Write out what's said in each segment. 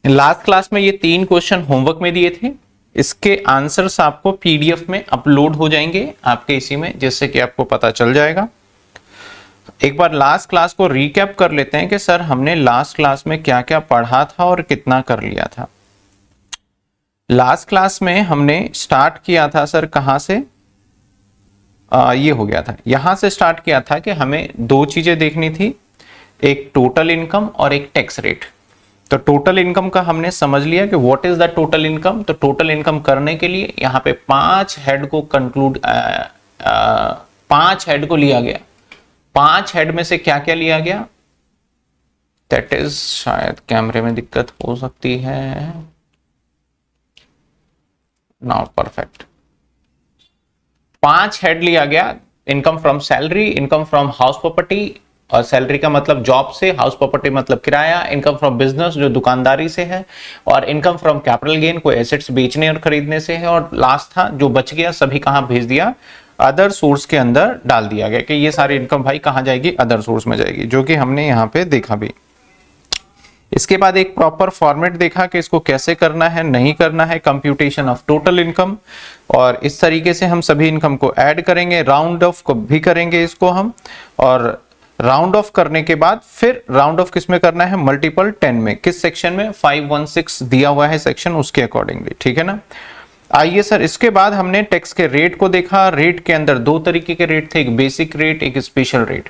Last class में ये 3 question homework में दिए थे, इसके आंसर्स आपको पीडीएफ में अपलोड हो जाएंगे आपके इसी में, जिससे कि आपको पता चल जाएगा। एक बार लास्ट क्लास को रिकैप कर लेते हैं कि सर हमने लास्ट क्लास में क्या क्या पढ़ा था और कितना कर लिया था। लास्ट क्लास में हमने स्टार्ट किया था सर कहां से, ये हो गया था, यहां से स्टार्ट किया था कि हमें 2 चीजें देखनी थी, एक टोटल इनकम और एक टैक्स रेट। तो टोटल इनकम का हमने समझ लिया कि what is the total income. तो टोटल इनकम करने के लिए यहाँ पे 5 हेड को कंक्लूड 5 हेड को लिया गया। 5 हेड में से क्या क्या लिया गया, दैट इज, शायद कैमरे में दिक्कत हो सकती है, नाउ परफेक्ट। 5 हेड लिया गया, income from salary, income from house property, और सैलरी का मतलब जॉब से, हाउस प्रॉपर्टी मतलब किराया, इनकम फ्रॉम बिजनेस जो दुकानदारी से है, और इनकम फ्रॉम कैपिटल गेन कोई एसेट्स बेचने और खरीदने से है, और लास्ट था जो बच गया सभी कहां भेज दिया, अदर सोर्स के अंदर डाल दिया गया कि ये सारी इनकम भाई कहां जाएगी, अदर सोर्स में जाएगी, जो कि हमने यहाँ पे देखा भी। इसके बाद एक प्रॉपर फॉर्मेट देखा कि इसको कैसे करना है, नहीं करना है, कंप्यूटेशन ऑफ टोटल इनकम, और इस तरीके से हम सभी इनकम को ऐड करेंगे, राउंड ऑफ को भी करेंगे इसको हम, और राउंड ऑफ करने के बाद फिर राउंड ऑफ किस में करना है, मल्टीपल 10 में, किस सेक्शन में, 516 दिया हुआ है सेक्शन, उसके अकॉर्डिंगली, ठीक है ना। आइए सर, इसके बाद हमने टैक्स के रेट को देखा। रेट के अंदर 2 तरीके के रेट थे, एक बेसिक रेट, एक स्पेशल रेट।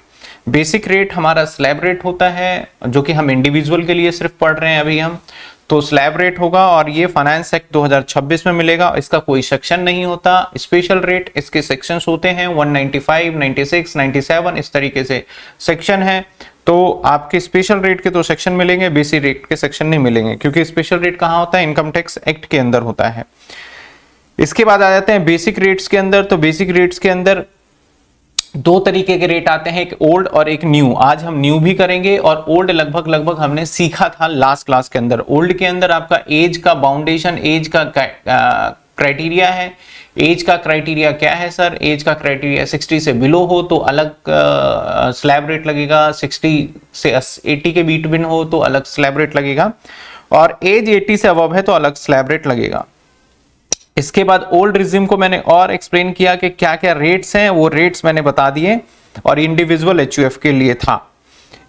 बेसिक रेट हमारा स्लैब रेट होता है, जो कि हम इंडिविजुअल के लिए सिर्फ पढ़ रहे हैं अभी हम, तो स्लैब रेट होगा, और ये फाइनेंस एक्ट 2026 में मिलेगा, इसका कोई सेक्शन नहीं होता। स्पेशल रेट, इसके सेक्शंस होते हैं 195, 96, 97, इस तरीके से सेक्शन है। तो आपके स्पेशल रेट के तो सेक्शन मिलेंगे, बेसिक रेट के सेक्शन नहीं मिलेंगे, क्योंकि स्पेशल रेट कहाँ होता है, इनकम टैक्स एक्ट के अंदर होता है। इसके बाद आ जाते हैं बेसिक रेट्स के अंदर। तो बेसिक रेट्स के अंदर 2 तरीके के रेट आते हैं, एक ओल्ड और एक न्यू। आज हम न्यू भी करेंगे, और ओल्ड लगभग हमने सीखा था लास्ट क्लास के अंदर। ओल्ड के अंदर आपका एज का बाउंडेशन, एज का क्राइटेरिया है। एज का क्राइटेरिया क्या है सर, एज का क्राइटेरिया 60 से बिलो हो तो अलग स्लैब रेट लगेगा, 60 से 80 के बीट बिन हो तो अलग स्लैब रेट लगेगा, और एज 80 से अबव है तो अलग स्लैब रेट लगेगा। इसके बाद ओल्ड रिजिम को मैंने और एक्सप्लेन किया कि क्या क्या रेट्स हैं, वो रेट्स मैंने बता दिए, और इंडिविजुअल एचयूएफ के लिए था।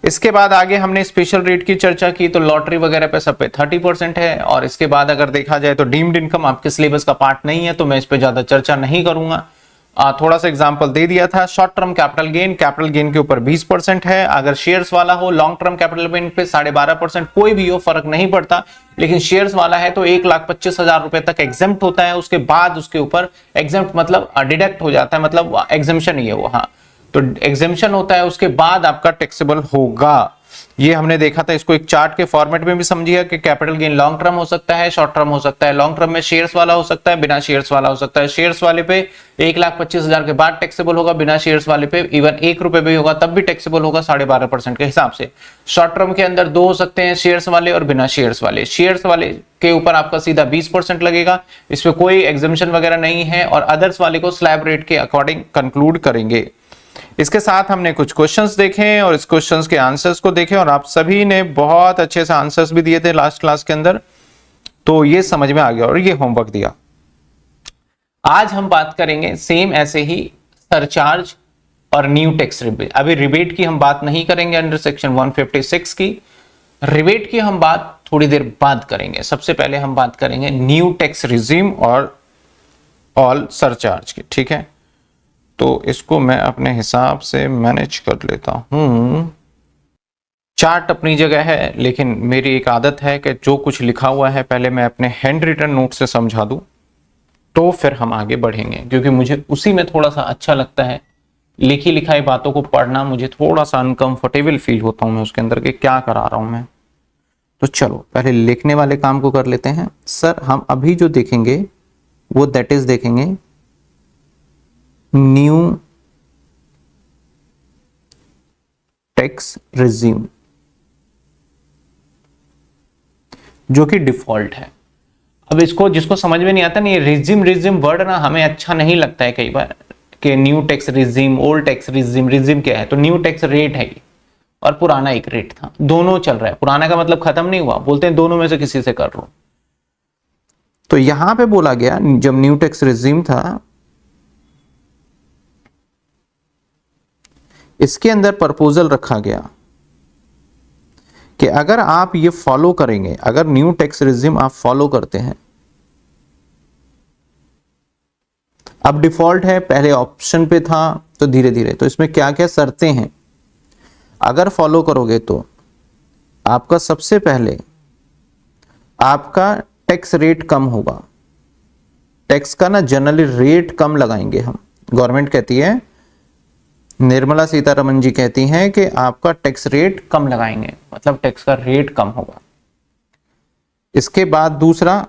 इसके बाद आगे हमने स्पेशल रेट की चर्चा की, तो लॉटरी वगैरह पे सब पे 30% है। और इसके बाद अगर देखा जाए तो डीम्ड इनकम आपके सिलेबस का पार्ट नहीं है, तो मैं इस पे ज्यादा चर्चा नहीं करूंगा। थोड़ा सा एग्जांपल दे दिया था। शॉर्ट टर्म कैपिटल गेन के ऊपर 20% है, अगर शेयर्स वाला हो। लॉन्ग टर्म कैपिटल गेन पे 12.5%, कोई भी हो फर्क नहीं पड़ता, लेकिन शेयर्स वाला है तो 1,25,000 रुपए तक एग्जेम्प्ट होता है। उसके बाद उसके ऊपर एग्जेम्प्ट मतलब डिडक्ट हो जाता है, मतलब एग्जेम्पशन ही है वो, हाँ, तो एग्जेम्पशन होता है, उसके बाद आपका टैक्सेबल होगा। ये हमने देखा था, इसको एक चार्ट के फॉर्मेट में भी समझिए कि कैपिटल गेन लॉन्ग टर्म हो सकता है, शॉर्ट टर्म हो सकता है। लॉन्ग टर्म में शेयर्स वाला हो सकता है, बिना शेयर्स वाला हो सकता है। शेयर्स वाले पे 1,25,000 के बाद टैक्सेबल होगा, बिना शेयर्स वाले पे इवन 1 रुपए भी होगा तब भी टैक्सेबल होगा 12.5% के हिसाब से। शॉर्ट टर्म के अंदर 2 हो सकते हैं, शेयर्स वाले और बिना शेयर्स वाले। शेयर्स वाले के ऊपर आपका सीधा 20% लगेगा, इसमें कोई एग्जेम्पशन वगैरह नहीं है, और अदर्स वाले को स्लैब रेट के अकॉर्डिंग कंक्लूड करेंगे। इसके साथ हमने कुछ क्वेश्चंस देखे और इस क्वेश्चंस के आंसर्स को देखे, और आप सभी ने बहुत अच्छे से आंसर्स भी दिए थे लास्ट क्लास के अंदर, तो ये समझ में आ गया और ये होमवर्क दिया। आज हम बात करेंगे सेम ऐसे ही सरचार्ज और न्यू टैक्स रिबेट। अभी रिबेट की हम बात नहीं करेंगे अंडर सेक्शन 156 की, रिबेट की हम बात थोड़ी देर बाद करेंगे। सबसे पहले हम बात करेंगे न्यू टैक्स रिजीम और ऑल सरचार्ज की, ठीक है। तो इसको मैं अपने हिसाब से मैनेज कर लेता हूं। चार्ट अपनी जगह है, लेकिन मेरी एक आदत है कि जो कुछ लिखा हुआ है पहले मैं अपने हैंड रिटन नोट से समझा दूं, तो फिर हम आगे बढ़ेंगे, क्योंकि मुझे उसी में थोड़ा सा अच्छा लगता है। लिखी लिखाई बातों को पढ़ना मुझे थोड़ा सा अनकंफर्टेबल फील होता हूं मैं उसके अंदर, कि क्या करा रहा हूं मैं। तो चलो पहले लिखने वाले काम को कर लेते हैं। सर हम अभी जो देखेंगे वो दैट इज देखेंगे न्यू टैक्स रिजीम, जो कि डिफॉल्ट है। अब इसको जिसको समझ में नहीं आता ना, ये रिजिम वर्ड ना हमें अच्छा नहीं लगता है कई बार, कि new tax regime, old tax regime. Regime क्या है, तो न्यू टैक्स रेट है, और पुराना एक रेट था, दोनों चल रहा है, पुराना का मतलब खत्म नहीं हुआ, बोलते हैं दोनों में से किसी से कर लो। तो यहां पे बोला गया जब न्यू टैक्स रेजिम था, इसके अंदर प्रपोजल रखा गया कि अगर आप ये फॉलो करेंगे, अगर न्यू टैक्स रेजिम आप फॉलो करते हैं, अब डिफॉल्ट है, पहले ऑप्शन पे था तो धीरे धीरे, तो इसमें क्या क्या शर्तें हैं, अगर फॉलो करोगे तो आपका सबसे पहले आपका टैक्स रेट कम होगा। टैक्स का ना जनरली रेट कम लगाएंगे हम, गवर्नमेंट कहती है, निर्मला सीतारमन जी कहती हैं कि आपका टैक्स रेट कम लगाएंगे, मतलब टैक्स का रेट कम होगा। इसके बाद दूसरा,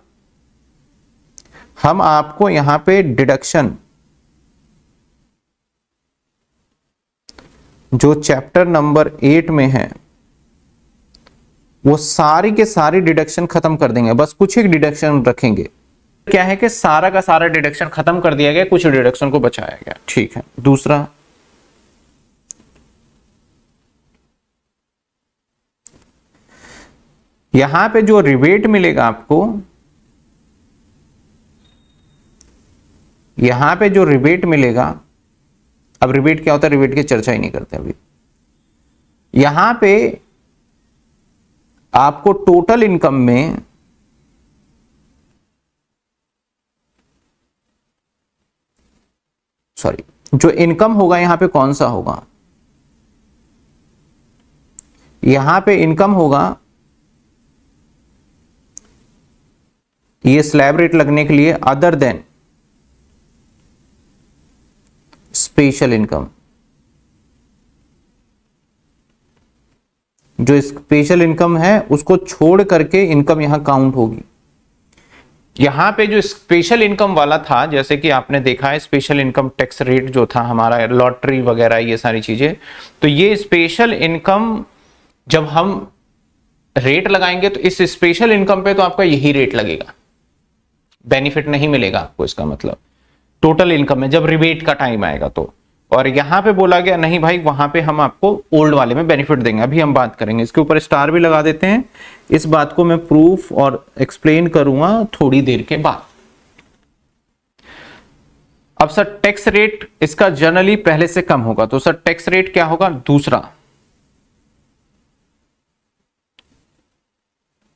हम आपको यहां पे डिडक्शन, जो चैप्टर नंबर 8 में है, वो सारी के सारी डिडक्शन खत्म कर देंगे, बस कुछ ही डिडक्शन रखेंगे। क्या है कि सारा का सारा डिडक्शन खत्म कर दिया गया, कुछ डिडक्शन को बचाया गया, ठीक है। दूसरा, यहां पे जो रिबेट मिलेगा आपको, यहां पे जो रिबेट मिलेगा, अब रिबेट क्या होता है, रिबेट की चर्चा ही नहीं करते अभी। यहां पे आपको टोटल इनकम में जो इनकम होगा यहां पे कौन सा होगा, यहां पे इनकम होगा, ये स्लैब रेट लगने के लिए अदर देन स्पेशल इनकम, जो स्पेशल इनकम है उसको छोड़ करके इनकम यहां काउंट होगी। यहां पे जो स्पेशल इनकम वाला था, जैसे कि आपने देखा है स्पेशल इनकम टैक्स रेट जो था हमारा, लॉटरी वगैरह ये सारी चीजें, तो ये स्पेशल इनकम जब हम रेट लगाएंगे तो इस स्पेशल इनकम पे तो आपका यही रेट लगेगा, बेनिफिट नहीं मिलेगा आपको, इसका मतलब टोटल इनकम में जब रिबेट का टाइम आएगा तो। और यहां पे बोला गया नहीं भाई, वहां पे हम आपको ओल्ड वाले में बेनिफिट देंगे, अभी हम बात करेंगे, इसके ऊपर स्टार भी लगा देते हैं। इस बात को मैं प्रूफ और एक्सप्लेन करूंगा थोड़ी देर के बाद। अब सर टैक्स रेट इसका जनरली पहले से कम होगा, तो सर टैक्स रेट क्या होगा, दूसरा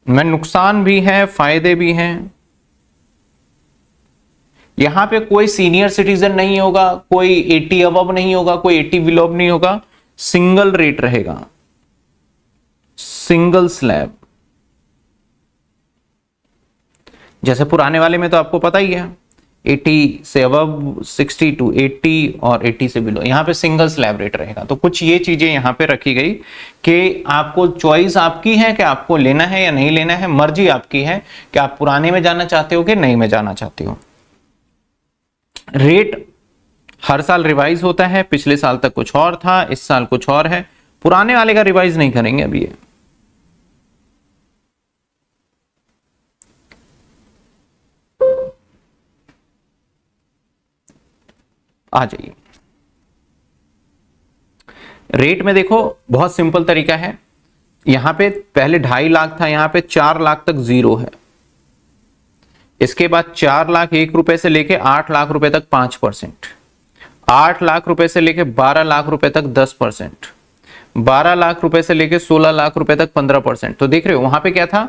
में नुकसान भी है फायदे भी हैं। यहां पे कोई सीनियर सिटीजन नहीं होगा, कोई 80 अबव नहीं होगा, कोई 80 बिलो नहीं होगा, सिंगल रेट रहेगा, सिंगल स्लैब। जैसे पुराने वाले में तो आपको पता ही है 80 से अबव, 60 to 80 और 80 से बिलो, यहां पे सिंगल स्लैब रेट रहेगा। तो कुछ ये चीजें यहां पे रखी गई कि आपको चॉइस आपकी है कि आपको लेना है या नहीं लेना है, मर्जी आपकी है कि आप पुराने में जाना चाहते हो कि नहीं में जाना चाहते हो। रेट हर साल रिवाइज होता है, पिछले साल तक कुछ और था, इस साल कुछ और है, पुराने वाले का रिवाइज नहीं करेंगे अभी ये। आ जाइए, रेट में देखो बहुत सिंपल तरीका है, यहां पे पहले 2.5 लाख था, यहां पे 4 लाख तक जीरो है, इसके बाद 4 लाख 1 रुपए से लेके 8 लाख रुपए तक 5%, 8 लाख रुपए से लेके 12 लाख रुपए तक 10%, 12 लाख रुपए से लेके 16 लाख रुपए तक 15%। तो देख रहे हो वहां पे क्या था,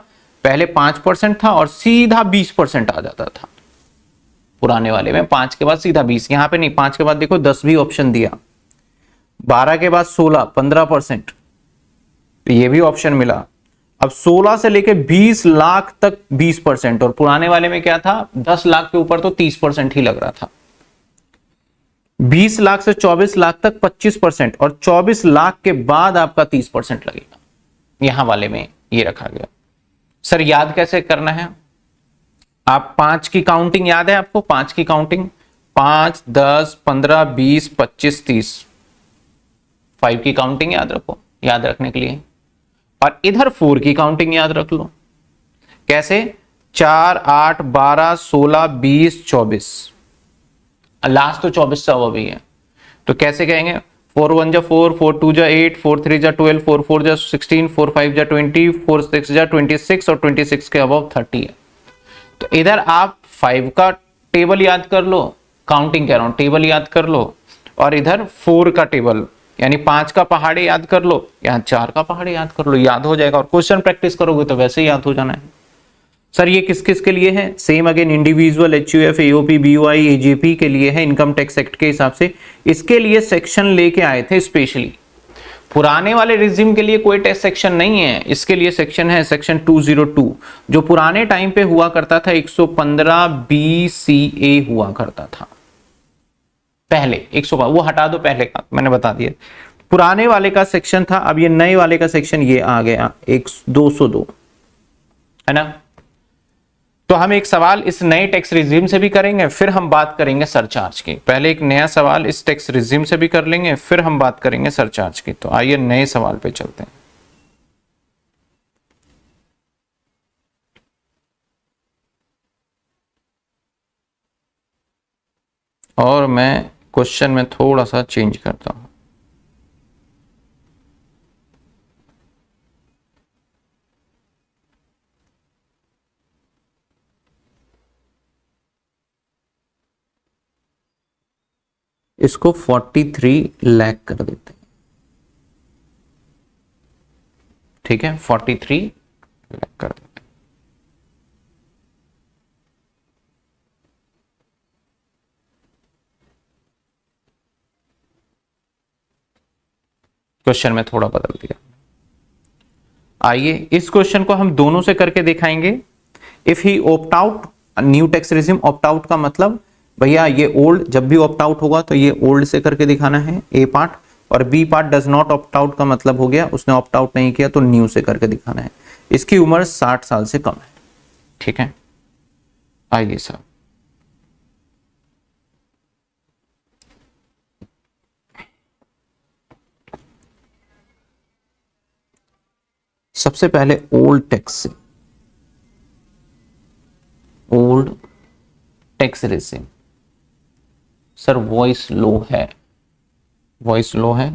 पहले 5% था और सीधा 20% आ जाता था, पुराने वाले में 5 के बाद सीधा 20, यहां पे नहीं, 5 के बाद देखो 10 भी ऑप्शन दिया, 12 के बाद 16, 15%, तो ये भी ऑप्शन मिला। अब 16 से लेके 20 लाख तक 20%, और पुराने वाले में क्या था, 10 लाख के ऊपर तो 30% ही लग रहा था, 20 लाख से 24 लाख तक 25%, और 24 लाख के बाद आपका 30% लगेगा, यहां वाले में ये रखा गया। सर याद कैसे करना है, आप 5 की काउंटिंग याद है आपको, 5 की काउंटिंग, 5, 10, 15, 20, 25, 30, 5 की काउंटिंग याद रखो, याद रखने के लिए। और इधर 4 की काउंटिंग याद रख लो, कैसे, 4, 8, 12, 16, 20, 24, लास्ट तो 24 से अब भी है, तो कैसे कहेंगे, 4 1 जा 4, 4 2 जा 8, 4 3 जा 12, 4 4 जा 16, 4 5 जा 20, 4 6 जा 26 और 26 के अबव 30 है। तो इधर आप 5 का टेबल याद कर लो, काउंटिंग कह रहा हूं, टेबल याद कर लो, और इधर 4 का टेबल यानी 5 का पहाड़े याद कर लो, यहाँ 4 का पहाड़े याद कर लो, याद हो जाएगा। और क्वेश्चन प्रैक्टिस करोगे तो वैसे ही याद हो जाना है। सर ये किस किस के लिए है? Same again individual, HUF, AOP, BOI, AJP के लिए है, इनकम टैक्स एक्ट के हिसाब से। इसके लिए सेक्शन लेके आए थे स्पेशली। पुराने वाले रिजिम के लिए कोई टेस्ट सेक्शन नहीं है, इसके लिए सेक्शन है सेक्शन 202, जो पुराने टाइम पे हुआ करता था 115 BCA हुआ करता था पहले। 100 वो हटा दो, पहले का मैंने बता दिया, पुराने वाले का सेक्शन था। अब ये नए वाले का सेक्शन ये आ गया 202, है ना। तो हम एक सवाल इस नए टैक्स रिजिम से भी करेंगे, फिर हम बात करेंगे सरचार्ज की। पहले एक नया सवाल इस टैक्स रिजिम से भी कर लेंगे, फिर हम बात करेंगे सरचार्ज की। तो आइए नए सवाल पे चलते हैं। और मैं क्वेश्चन में थोड़ा सा चेंज करता हूं। इसको 43 लाख कर देते हैं, ठीक है, 43 लाख कर देते हैं। क्वेश्चन में थोड़ा बदल दिया। आइए इस क्वेश्चन को हम दोनों से करके दिखाएंगे। If he opt out, new tax regime, opt out का मतलब भैया ये ओल्ड, जब भी ऑप्ट आउट होगा तो ये ओल्ड से करके दिखाना है ए पार्ट, और B part does not opt out का मतलब हो गया उसने ऑप्ट आउट नहीं किया तो न्यू से करके दिखाना है। इसकी उम्र 60 साल से कम है, ठीक है। आइए साहब, सबसे पहले ओल्ड टैक्स से, old tax regime. Sir voice low है, वॉइस लो है,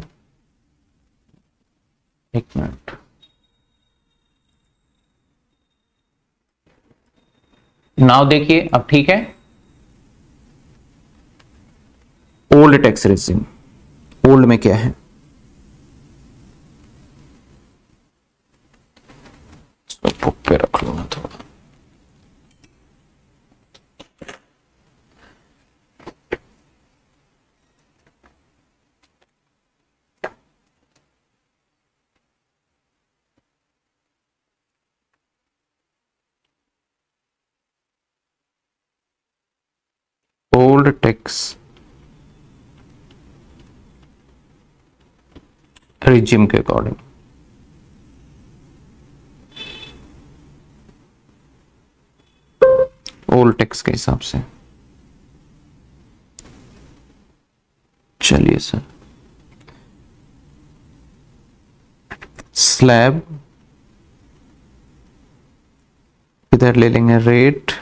एक मिनट। नाउ देखिए अब ठीक है। ओल्ड टैक्स रिजिम, ओल्ड में क्या है? बुक पे रख लो ना थोड़ा। ओल्ड टैक्स रिजिम के अकॉर्डिंग ओल्ड टैक्स के हिसाब से, चलिए सर, स्लैब इधर ले लेंगे रेट,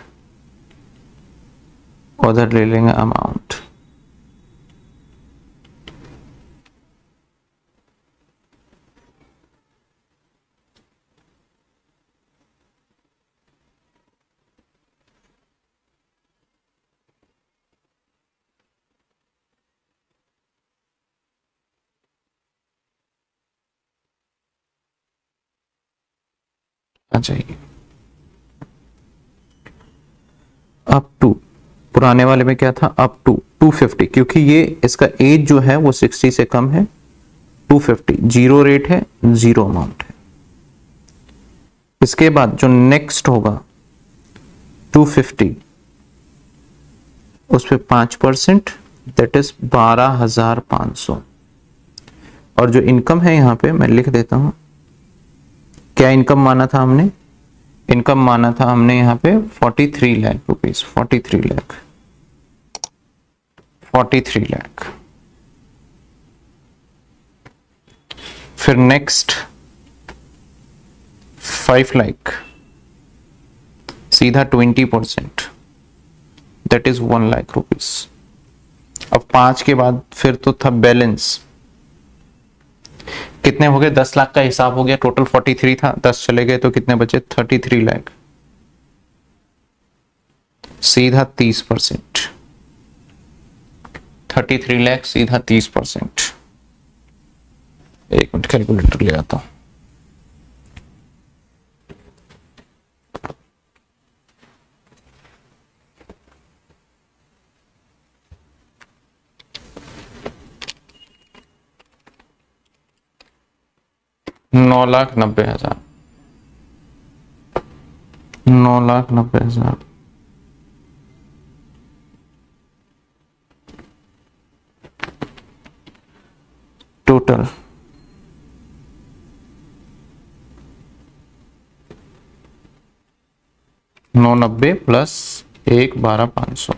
उधर ले लेंगे अमाउंट। आ जाइए, अप टू, पुराने वाले में क्या था, अप टू 250, क्योंकि ये इसका एज जो है वो 60 से कम है। 250 जीरो रेट है, जीरो अमाउंट है। इसके बाद जो नेक्स्ट होगा 250, उस पे 5%, दैट इज 12,500। और जो इनकम है यहां पे मैं लिख देता हूं, क्या इनकम माना था हमने? इनकम माना था हमने यहाँ पे 43 लाख रुपीस, 43 लाख, 43 लाख। फिर नेक्स्ट 5 लाख, सीधा 20%, दैट इज 1 लाख रुपीस। अब 5 के बाद फिर तो था बैलेंस, कितने हो गए? 10 लाख का हिसाब हो गया, टोटल 43 था, 10 चले गए तो कितने बचे? 33 लाख, सीधा 30%। 33 लाख सीधा 30%। एक मिनट कैलकुलेटर ले आता हूं। नौ लाख नब्बे हजार, 9,90,000 टोटल। 990 प्लस 1, 12,500,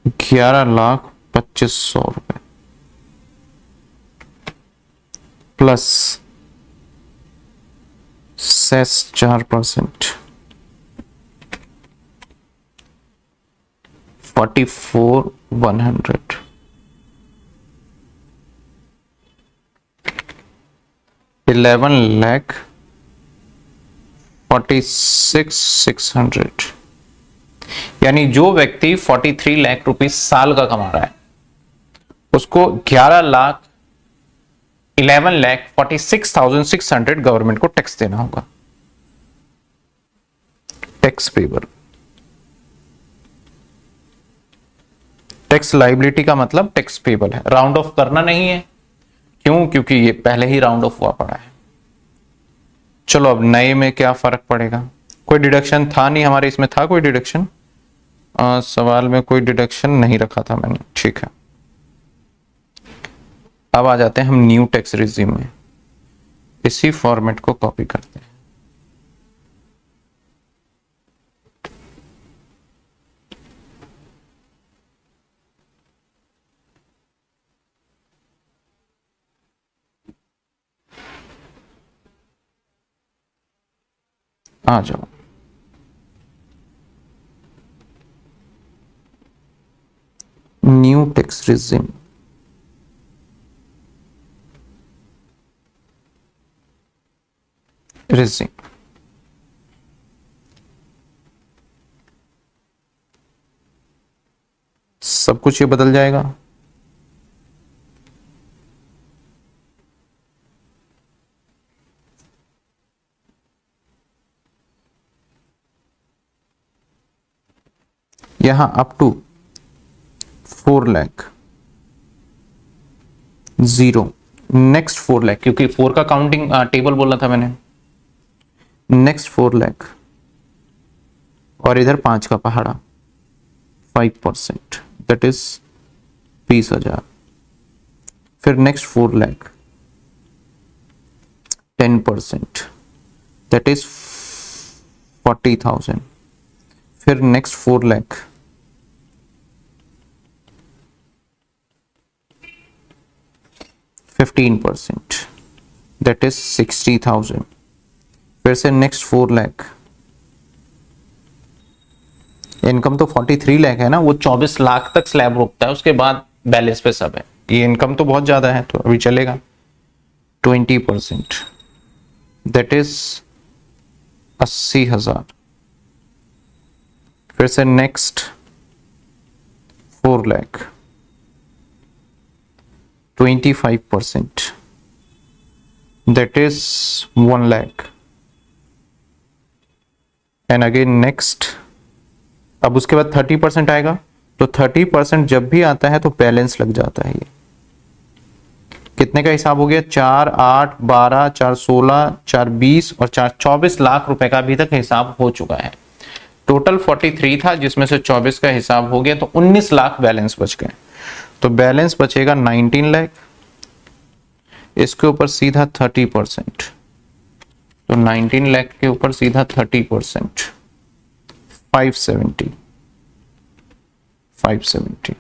11,25,100 रुपए प्लस सेस 4%, 44,100, 11,46,600। यानी जो व्यक्ति 43 लाख रुपए साल का कमा रहा है उसको 11,46,600 गवर्नमेंट को टैक्स देना होगा। Tax payable. टैक्स लाइबिलिटी का मतलब टैक्स पेबल है, राउंड ऑफ करना नहीं है। क्यों? क्योंकि ये पहले ही राउंड ऑफ हुआ पड़ा है। चलो अब नए में क्या फर्क पड़ेगा? कोई डिडक्शन था नहीं हमारे, इसमें था कोई डिडक्शन? सवाल में कोई डिडक्शन नहीं रखा था मैंने, ठीक है। अब आ जाते हैं हम न्यू टैक्स रिजीम में, इसी फॉर्मेट को कॉपी करते हैं। आ जाओ। न्यू टैक्स रिजीम, रिजीम सब कुछ ये बदल जाएगा। यहां up to 4 lakh, zero, next 4 lakh, क्योंकि 4 का काउंटिंग टेबल बोला था मैंने। नेक्स्ट 4 लाख और इधर 5 का पहाड़ा, 5%, दैट इज 20,000। फिर नेक्स्ट 4 लाख, 10%, दैट इज 40,000। फिर नेक्स्ट 4 लाख, 15%, दैट इज 60,000। फिर से नेक्स्ट 4 लाख, इनकम तो 43 लाख है ना, वो 24 लाख तक स्लैब रुकता है, उसके बाद बैलेंस पे सब है। ये इनकम तो बहुत ज्यादा है तो अभी चलेगा। 20%, दैट इज 80,000। फिर से next 4 lakh, 25%, that is 1 lakh. And again next, अब उसके बाद 30% आएगा, तो 30% जब भी आता है तो बैलेंस लग जाता है। ये कितने का हिसाब हो गया? 4, 8, 12, 4, 16, 4, 20 और 4, 24 लाख रुपए का अभी तक हिसाब हो चुका है। टोटल 43 था जिसमें से 24 का हिसाब हो गया, तो 19 लाख बैलेंस बच गए। तो बैलेंस बचेगा 19 लाख, इसके ऊपर सीधा 30%, तो 19 लाख के ऊपर सीधा 30%, 570, 570।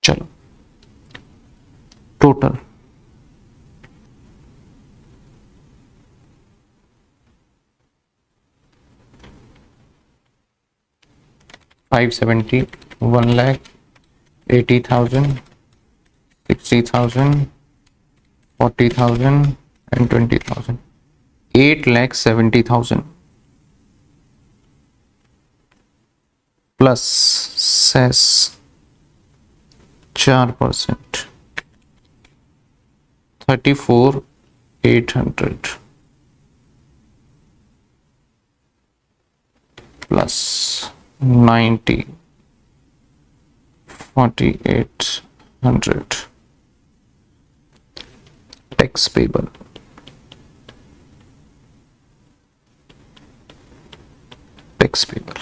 चलो total 570, 1,80,000, 60,000, 40,000 and 20,000, 8,70,000 plus cess 4%, 34,800 plus 90, 4,800 tax payable. Tax payable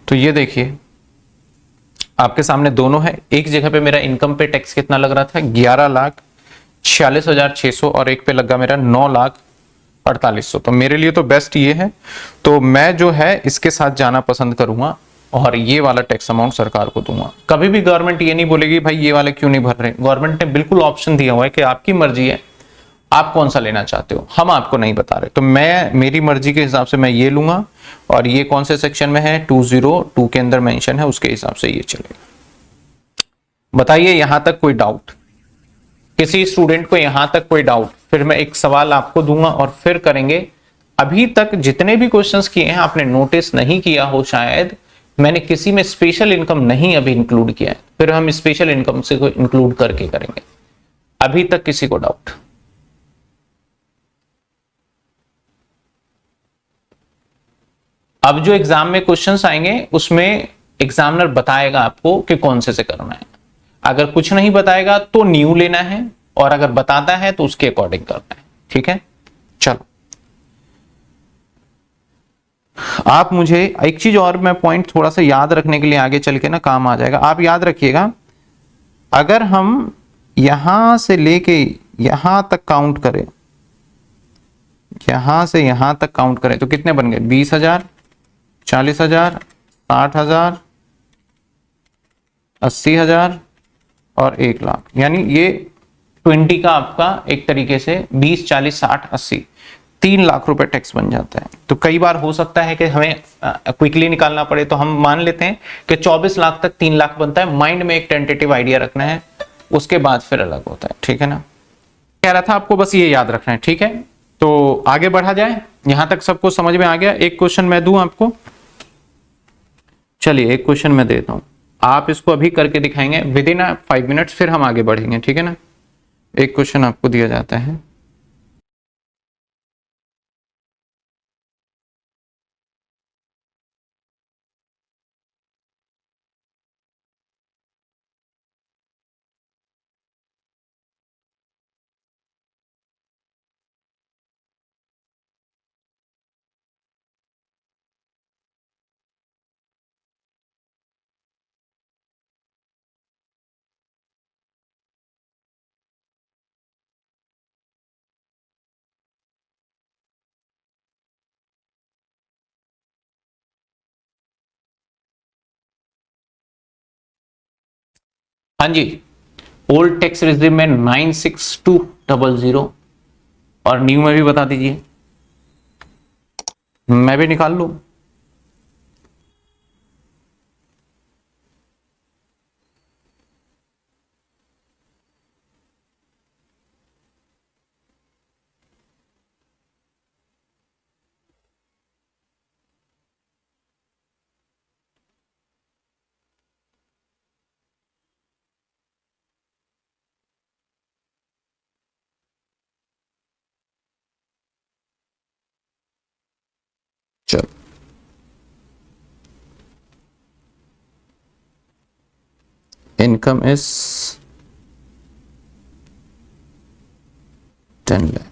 तो ये देखिए आपके सामने दोनों है। एक जगह पे मेरा इनकम पे टैक्स कितना लग रहा था, 11,46,600 और एक पे लगा मेरा 9,48,000। तो मेरे लिए तो बेस्ट ये है, तो मैं जो है इसके साथ जाना पसंद करूंगा और ये वाला टैक्स अमाउंट सरकार को दूंगा। कभी भी गवर्नमेंट ये नहीं बोलेगी भाई ये वाले क्यों नहीं भर रहे। गवर्नमेंट ने बिल्कुल ऑप्शन दिया हुआ है कि आपकी मर्जी है आप कौन सा लेना चाहते हो, हम आपको नहीं बता रहे। तो मैं मेरी मर्जी के हिसाब से मैं ये लूंगा और ये कौन से सेक्शन में है, 202 के अंदर मेंशन है, उसके हिसाब से ये चलेगा। बताइए यहां तक कोई डाउट, किसी स्टूडेंट को यहां तक कोई डाउट? फिर मैं एक सवाल आपको दूंगा और फिर करेंगे। अभी तक जितने भी क्वेश्चंस किए हैं आपने नोटिस नहीं किया हो शायद, मैंने किसी में स्पेशल इनकम नहीं अभी इंक्लूड किया है, फिर हम स्पेशल इनकम से इंक्लूड करके करेंगे। अभी तक किसी को डाउट? अब जो एग्जाम में क्वेश्चंस आएंगे उसमें एग्जामिनर बताएगा आपको कि कौन से करना है। अगर कुछ नहीं बताएगा तो न्यू लेना है और अगर बताता है तो उसके अकॉर्डिंग करना है। ठीक है, चलो आप मुझे एक चीज और मैं पॉइंट थोड़ा सा याद रखने के लिए आगे चल के ना काम आ जाएगा। आप याद रखिएगा, अगर हम यहां से लेके यहां तक काउंट करें, यहां से यहां तक काउंट करें तो कितने बन गए? 20,000, 40,000, 60,000, 80,000 और 1,00,000। यानी ये 20 का आपका एक तरीके से 20, 40, 60, 80, 3,00,000 रुपए टैक्स बन जाता है। तो कई बार हो सकता है कि हमें क्विकली निकालना पड़े, तो हम मान लेते हैं कि 24 लाख तक 3,00,000 बनता है। माइंड में एक टेंटेटिव आइडिया रखना है, उसके बाद फिर अलग होता है। ठीक है ना, कह रहा था आपको बस ये याद रखना है। ठीक है, तो आगे बढ़ा जाए। यहां तक सबको समझ में आ गया? एक क्वेश्चन मैं दूं आपको, चलिए एक क्वेश्चन मैं देता हूं, आप इसको अभी करके दिखाएंगे विद इन 5 मिनट्स, फिर हम आगे बढ़ेंगे। ठीक है ना, एक क्वेश्चन आपको दिया जाता है, हाँ जी। ओल्ड टैक्स रिजिम में 96200 और न्यू में भी बता दीजिए, मैं भी निकाल लू। चलो income is 10 lakh.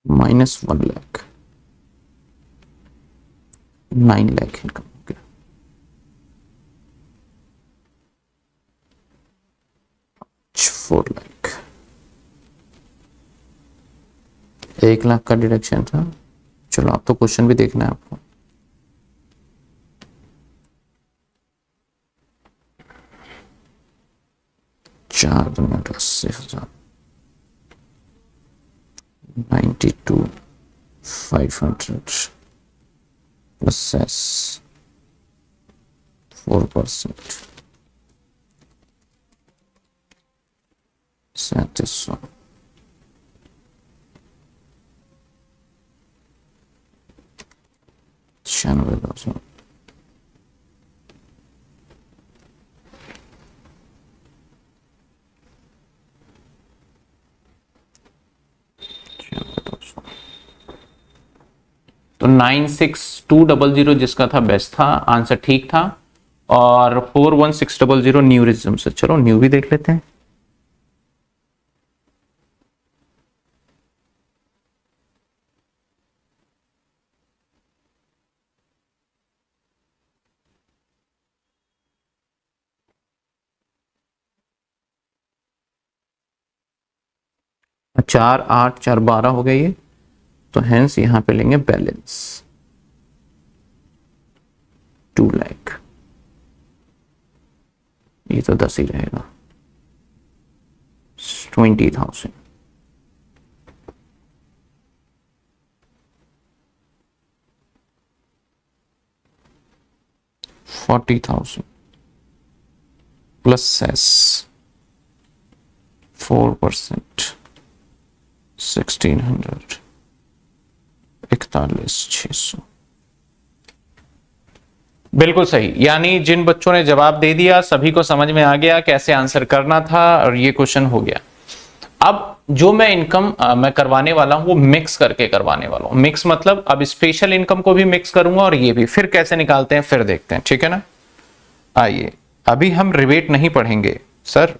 -1 lakh. 9 lakh income हो गया। 4 लाख, 1 लाख का डिडक्शन था। चलो आप तो क्वेश्चन भी देखना है आपको। चार दुनिया 80,000, 92,500 प्लस सेस 4%, 3700, 96,000, 96,000। तो 96200 जिसका था बेस्ट था, आंसर ठीक था। और 41600 न्यू रिज्यूम से, चलो न्यू भी देख लेते हैं। चार 8 4 12 हो गए ये, तो हेंस यहां पे लेंगे बैलेंस 2 लाख, ये तो 10 ही रहेगा, 20,000। 40,000 प्लस सेस 4%, 1600, 41,600। बिल्कुल सही, यानी जिन बच्चों ने जवाब दे दिया सभी को समझ में आ गया कैसे आंसर करना था और ये क्वेश्चन हो गया। अब जो मैं इनकम मैं करवाने वाला हूं वो मिक्स करके करवाने वाला हूं। मिक्स मतलब अब स्पेशल इनकम को भी मिक्स करूंगा और ये भी, फिर कैसे निकालते हैं फिर देखते हैं, ठीक है ना। आइए, अभी हम रिवेट नहीं पढ़ेंगे। सर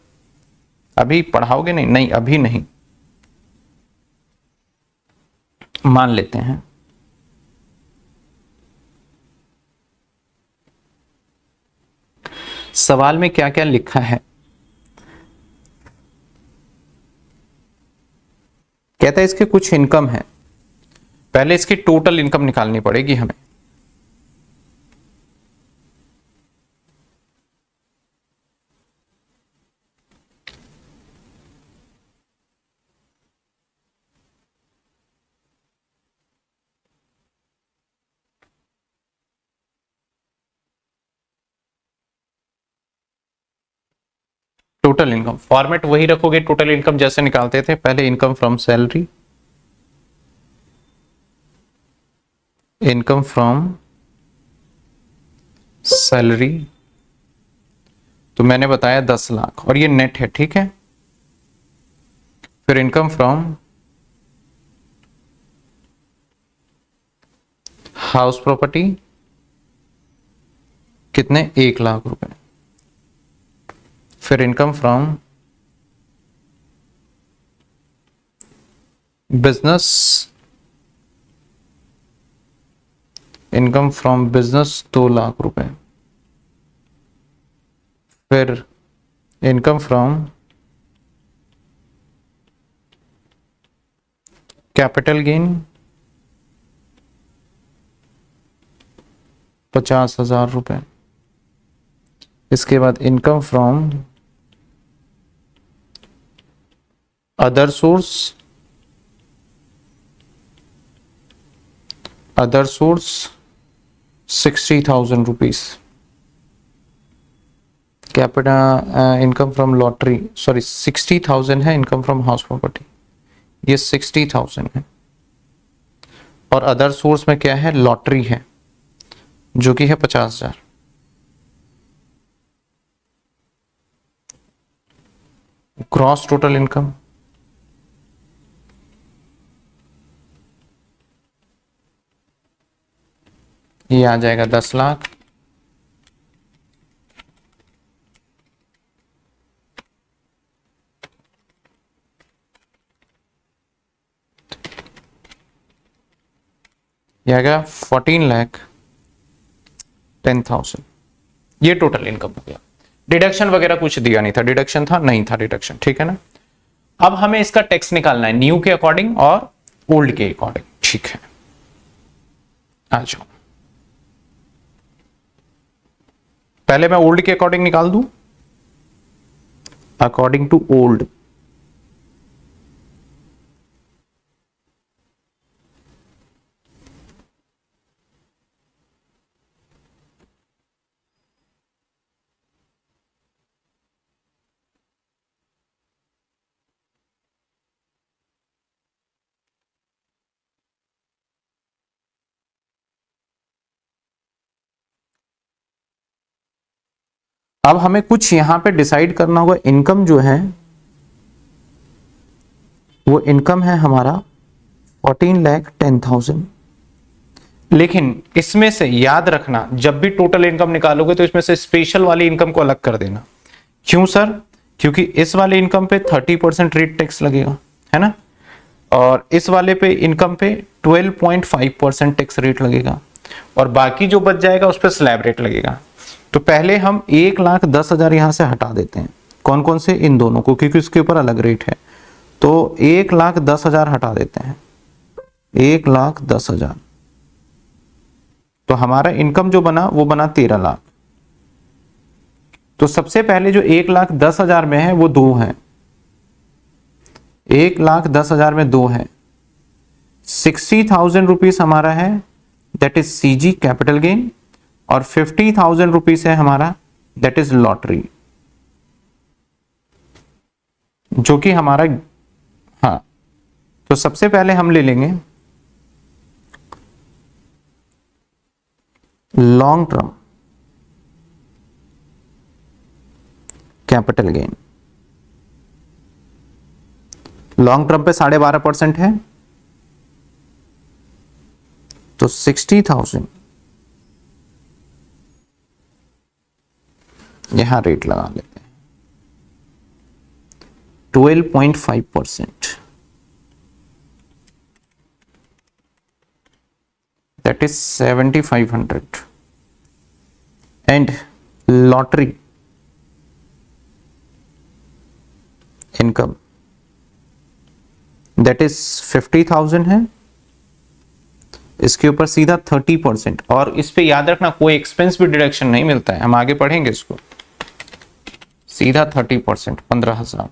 अभी पढ़ाओगे नहीं? नहीं अभी नहीं, मान लेते हैं। सवाल में क्या क्या लिखा है, कहता है इसके कुछ इनकम है, पहले इसकी टोटल इनकम निकालनी पड़ेगी हमें। टोटल इनकम फॉर्मेट वही रखोगे, टोटल इनकम जैसे निकालते थे पहले, income from salary, income from salary, तो मैंने बताया 10 लाख और ये नेट है, ठीक है। फिर इनकम फ्रॉम हाउस प्रॉपर्टी, कितने? 1 लाख रुपए। फिर income from business, income from business 2 lakh रुपए। फिर इनकम फ्रॉम कैपिटल गेन 50,000 रुपए। इसके बाद income from other source, other source 60,000 rupees. Capital income from lottery, sorry 60,000 है इनकम फ्रॉम हाउस प्रॉपर्टी, ये 60,000 है। और अदर सोर्स में क्या है? लॉटरी है जो कि है 50,000। ग्रॉस टोटल इनकम ये आ जाएगा 10 लाख। ये आ गया 14 लाख 10,000, ये टोटल इनकम हो गया। डिडक्शन वगैरह कुछ दिया नहीं था, डिडक्शन था नहीं था डिडक्शन, ठीक है ना। अब हमें इसका टैक्स निकालना है न्यू के अकॉर्डिंग और ओल्ड के अकॉर्डिंग, ठीक है। आ जाओ, पहले मैं ओल्ड के अकॉर्डिंग निकाल दूं, अकॉर्डिंग टू ओल्ड। अब हमें कुछ यहां पे डिसाइड करना होगा। इनकम जो है वो इनकम है हमारा 14,10,000, लेकिन इसमें से याद रखना जब भी टोटल इनकम निकालोगे तो इसमें से स्पेशल वाली इनकम को अलग कर देना। क्यों सर? क्योंकि इस वाले इनकम पे 30% रेट टैक्स लगेगा, है ना, और इस वाले पे इनकम पे 12.5% टैक्स रेट लगेगा, और बाकी जो बच जाएगा उस पर स्लैब रेट लगेगा। तो पहले हम 1,10,000 यहां से हटा देते हैं। कौन कौन से? इन दोनों को, क्योंकि इसके ऊपर अलग रेट है। तो 1,10,000 हटा देते हैं, 1,10,000। तो हमारा इनकम जो बना वो बना 13 लाख। तो सबसे पहले जो 1,10,000 में है वो 2 है, 1,10,000 में 2 है। 60,000 रुपीज हमारा है, that is CG capital gain, और 50,000 रुपीज है हमारा, दैट इज लॉटरी, जो कि हमारा, हाँ। तो सबसे पहले हम ले लेंगे long term capital gain. Long term पे 12.5% है, तो 60,000 यहां रेट लगा लेते हैं, 12.5%, that is 7,500, and lottery income that is 50,000 है। इसके ऊपर सीधा 30%, और इस पे याद रखना कोई एक्सपेंस भी डिडक्शन नहीं मिलता है, हम आगे पढ़ेंगे इसको। सीधा 30%, 15,000।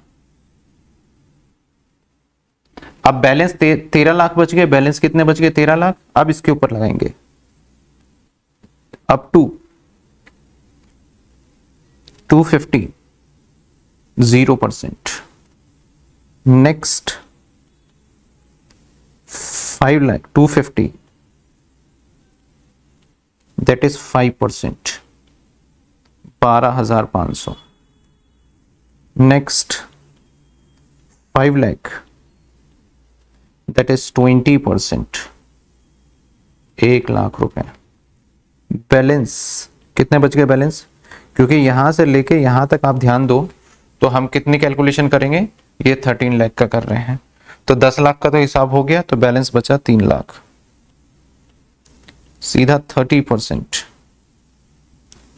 अब बैलेंस 13 लाख बच गए। बैलेंस कितने बच गए? 13 लाख। अब इसके ऊपर लगाएंगे up to 250, 0%। Next 5 lakh 250, that is 5%, 12,500। Next 5 lakh, that is 20%, 1 lakh रुपए। बैलेंस कितने बच गए? बैलेंस, क्योंकि यहां से लेके यहां तक आप ध्यान दो तो हम कितनी कैलकुलेशन करेंगे? ये 13 लाख का कर रहे हैं, तो 10 लाख का तो हिसाब हो गया, तो बैलेंस बचा 3 लाख। सीधा 30%,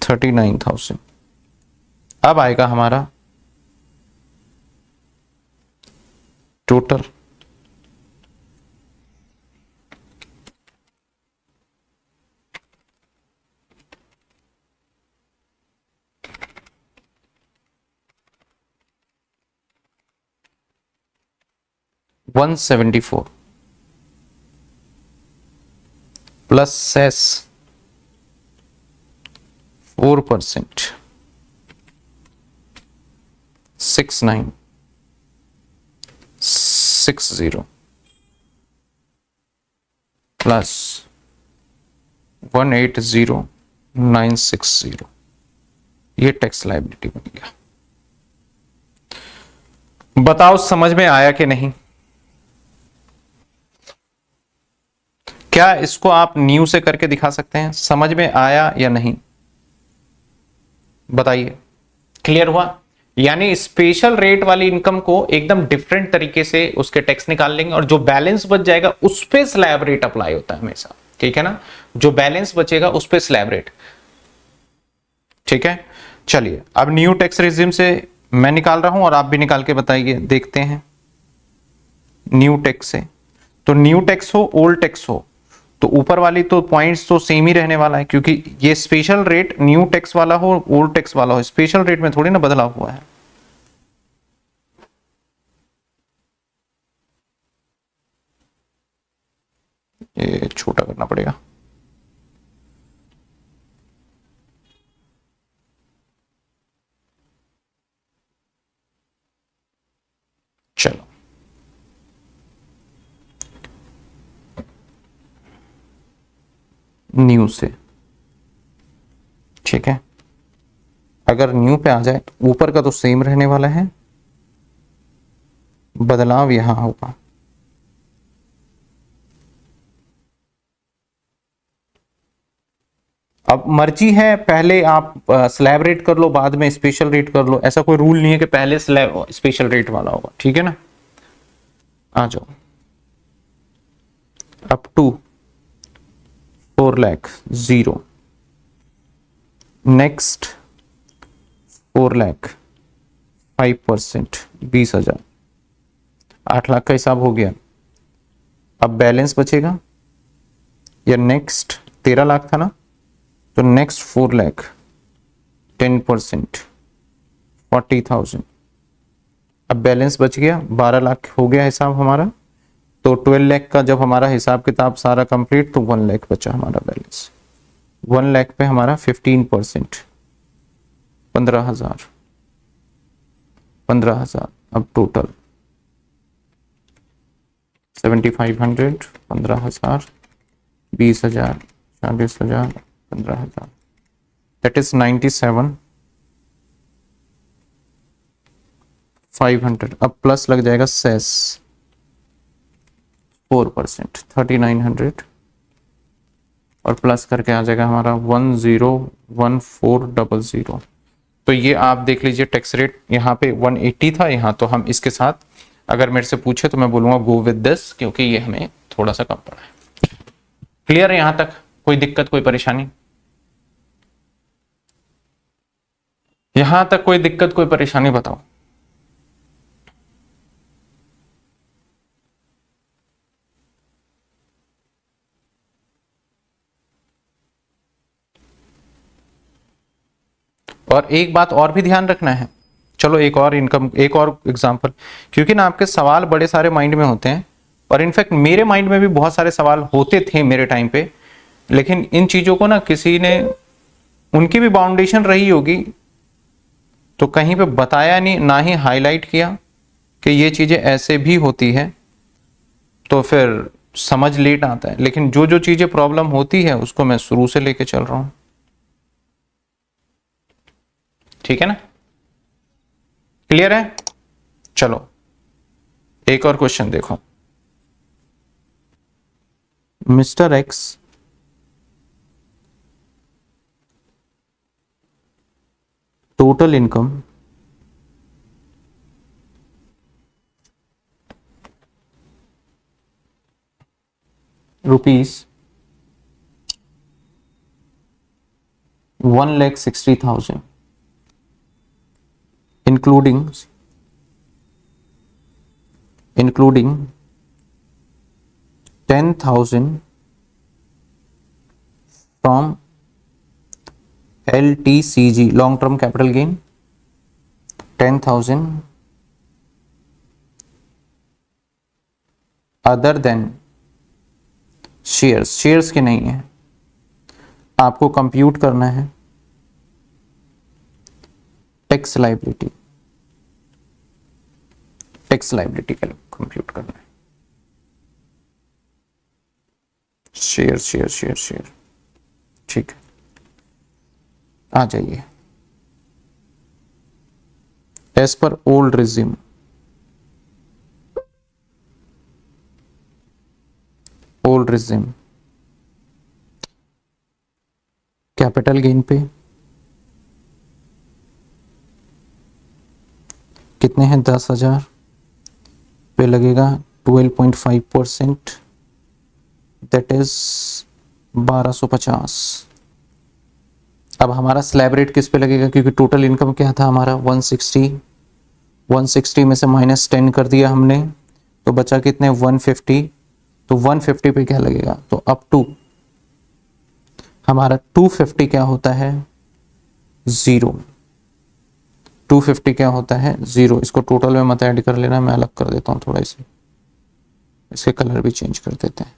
39,000। अब आएगा हमारा टोटल, $174 प्लस सेस 4%, 6960 प्लस 180,960, ये टैक्स लायबिलिटी बन गया। बताओ समझ में आया कि नहीं? क्या इसको आप न्यू से करके दिखा सकते हैं? समझ में आया या नहीं बताइए। क्लियर हुआ? यानी स्पेशल रेट वाली इनकम को एकदम डिफरेंट तरीके से उसके टैक्स निकाल लेंगे, और जो बैलेंस बच जाएगा उस पे स्लैब रेट अप्लाई होता है हमेशा, ठीक है ना। जो बैलेंस बचेगा उस पे स्लैब रेट। ठीक है, चलिए अब न्यू टैक्स रेजिम से मैं निकाल रहा हूं और आप भी निकाल के बताइए, देखते हैं। न्यू टैक्स से, तो न्यू टैक्स हो ओल्ड टैक्स हो, तो ऊपर वाली तो पॉइंट्स तो सेम ही रहने वाला है, क्योंकि ये स्पेशल रेट न्यू टैक्स वाला हो ओल्ड टैक्स वाला हो, स्पेशल रेट में थोड़ी ना बदलाव हुआ है। ये छोटा करना पड़ेगा। चलो न्यू से, ठीक है, अगर न्यू पे आ जाए तो ऊपर का तो सेम रहने वाला है, बदलाव यहां होगा। अब मर्जी है, पहले आप स्लैब रेट कर लो, बाद में स्पेशल रेट कर लो, ऐसा कोई रूल नहीं है कि पहले स्लैब स्पेशल रेट वाला होगा, ठीक है ना। आ जाओ, up to 4 lakh 0, next 4 lakh 5%, 20,000, 8 lakh का हिसाब हो गया। अब बैलेंस बचेगा, या नेक्स्ट 13 लाख था ना, तो नेक्स्ट 4 लाख 10%, 40,000। अब बैलेंस बच गया, 12 लाख हो गया हिसाब हमारा, तो 12 लाख का जब हमारा हिसाब किताब सारा कंप्लीट, तो 1 लाख बचा हमारा बैलेंस। 1 लाख पे हमारा 15%, 15,000, 15,000। अब टोटल 7,500, 15,000, 20,000, 40,000, 15,000, दैट इज 97,500। अब प्लस लग जाएगा सेस 4%, 3,900, और प्लस करके आ जाएगा हमारा 10,1400। तो ये आप देख लीजिए, टैक्स रेट यहाँ पे 180 था, यहाँ तो हम इसके साथ अगर मेरे से पूछे तो मैं बोलूंगा गो विद दिस, क्योंकि ये हमें थोड़ा सा कम पड़ा है। क्लियर है यहां तक? कोई दिक्कत कोई परेशानी? यहां तक कोई दिक्कत कोई परेशानी बताओ। और एक बात और भी ध्यान रखना है, चलो एक और इनकम, एक और एग्जांपल, क्योंकि ना आपके सवाल बड़े सारे माइंड में होते हैं, और इनफैक्ट मेरे माइंड में भी बहुत सारे सवाल होते थे मेरे टाइम पे, लेकिन इन चीजों को ना किसी ने, उनकी भी बाउंडेशन रही होगी, तो कहीं पे बताया नहीं, ना ही हाईलाइट किया कि ये चीजें ऐसे भी होती है, तो फिर समझ लेट आता है। लेकिन जो जो चीजें प्रॉब्लम होती है उसको मैं शुरू से लेके चल रहा हूं, ठीक है ना, क्लियर है? चलो एक और क्वेश्चन देखो। Mister x total income rupees 1,60,000, including 10,000 from LTCG, long term capital gain, 10,000 other than shares, shares के नहीं है, आपको कंप्यूट करना है टैक्स लाइबिलिटी, टैक्स लाइबिलिटी का कंप्यूट करना है। शेयर शेयर शेयर शेयर, ठीक है, आ जाइए। As per old regime, old regime capital gain पे कितने हैं, 10,000 पे लगेगा 12.5%, दैट इज 1250। अब हमारा स्लैब रेट किस पे लगेगा, क्योंकि टोटल इनकम क्या था हमारा 160, 160 में से -10 कर दिया हमने, तो बचा कितने 150, तो 150 पे क्या लगेगा, तो अप टू हमारा 250 क्या होता है 0, 250 क्या होता है 0। इसको टोटल में मत ऐड कर लेना, मैं अलग कर देता हूं थोड़ा, इसे इसके कलर भी चेंज कर देते हैं।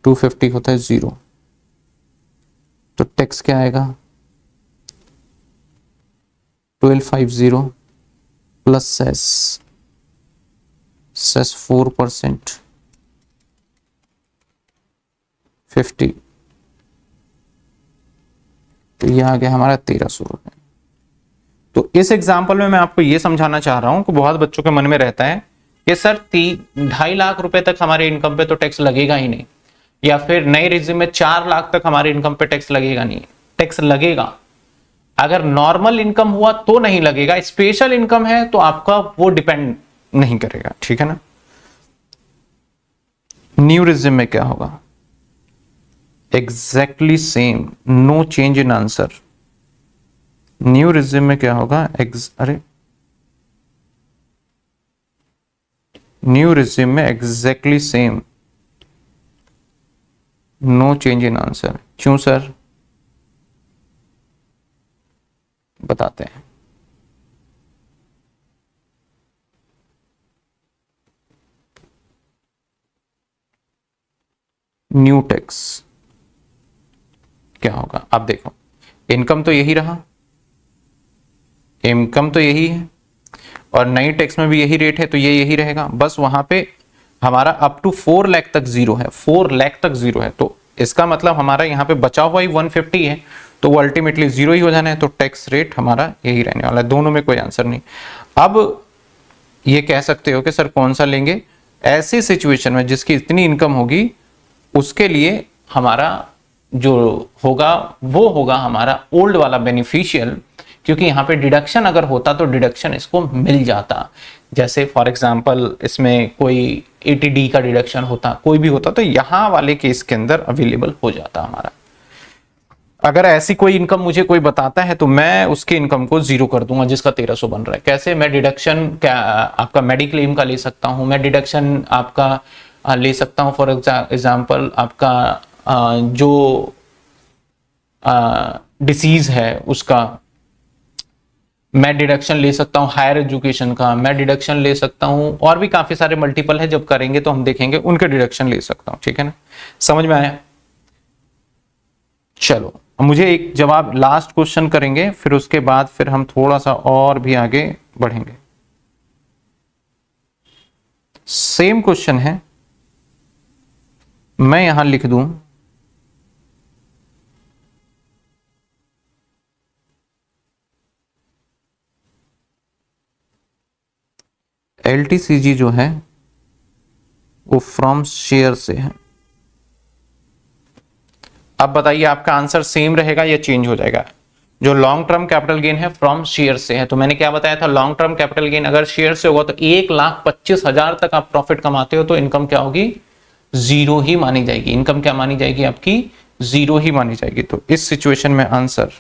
250 होता है 0, तो टैक्स क्या आएगा 1250 प्लस सेस 4%, 50, तो ये आ गया हमारा 1300 रुपए। तो इस एग्जाम्पल में मैं आपको ये समझाना चाह रहा हूं कि बहुत बच्चों के मन में रहता है कि सर 2.5 लाख रुपए तक हमारे इनकम पे तो टैक्स लगेगा ही नहीं, या फिर नए रिज्यूम में 4 लाख तक हमारे इनकम पे टैक्स लगेगा नहीं। टैक्स लगेगा, अगर नॉर्मल इनकम हुआ तो नहीं लगेगा, स्पेशल इनकम है तो आपका वो डिपेंड नहीं करेगा, ठीक है ना। न्यू रिज्यूम में क्या होगा, exactly same, no change in answer. New regime में क्या होगा न्यू रिज्यूम में exactly same, no change in answer. क्यों सर, बताते हैं। न्यू टैक्स क्या होगा, अब देखो इनकम तो यही रहा, इनकम तो यही है, और नई टैक्स में भी यही रेट है, तो ये यही रहेगा। बस वहां पे हमारा अप टू 4 लाख तक 0 है, 4 लाख तक 0 है, तो इसका मतलब हमारा यहाँ पे बचा हुआ ही 150 है, तो वो अल्टीमेटली 0 ही हो जाना है, तो टैक्स रेट हमारा यही रहने वाला है। दोनों में कोई आंसर नहीं। अब ये कह सकते हो कि सर कौन सा लेंगे, ऐसी सिचुएशन में जिसकी इतनी इनकम होगी उसके लिए हमारा जो होगा वो होगा हमारा ओल्ड वाला बेनिफिशियल, क्योंकि यहाँ पे डिडक्शन अगर होता तो डिडक्शन इसको मिल जाता। जैसे फॉर एग्जांपल इसमें कोई 80D का डिडक्शन होता, कोई भी होता, तो यहाँ वाले केस के अंदर अवेलेबल हो जाता हमारा। अगर ऐसी कोई इनकम मुझे कोई बताता है तो मैं उसके इनकम को 0 कर दूंगा जिसका 1300 बन रहा है। कैसे, मैं डिडक्शन क्या आपका मेडिक्लेम का ले सकता हूं, मैं डिडक्शन आपका ले सकता हूं, फॉर एग्जांपल आपका जो डिसीज है उसका मैं डिडक्शन ले सकता हूं, हायर एजुकेशन का मैं डिडक्शन ले सकता हूं, और भी काफी सारे मल्टीपल है, जब करेंगे तो हम देखेंगे उनके डिडक्शन ले सकता हूं, ठीक है ना। समझ में आया। चलो मुझे एक जवाब लास्ट क्वेश्चन करेंगे, फिर उसके बाद फिर हम थोड़ा सा और भी आगे बढ़ेंगे। सेम क्वेश्चन है, मैं यहां लिख दूं LTCG जो है वो फ्रॉम शेयर से है। अब बताइए आपका आंसर सेम रहेगा या चेंज हो जाएगा। जो लॉन्ग टर्म कैपिटल गेन है फ्रॉम शेयर से है, तो मैंने क्या बताया था, लॉन्ग टर्म कैपिटल गेन अगर शेयर से होगा तो 1,25,000 तक आप प्रॉफिट कमाते हो तो इनकम क्या होगी 0 ही मानी जाएगी। इनकम क्या मानी जाएगी आपकी 0 ही मानी जाएगी। तो इस सिचुएशन में आंसर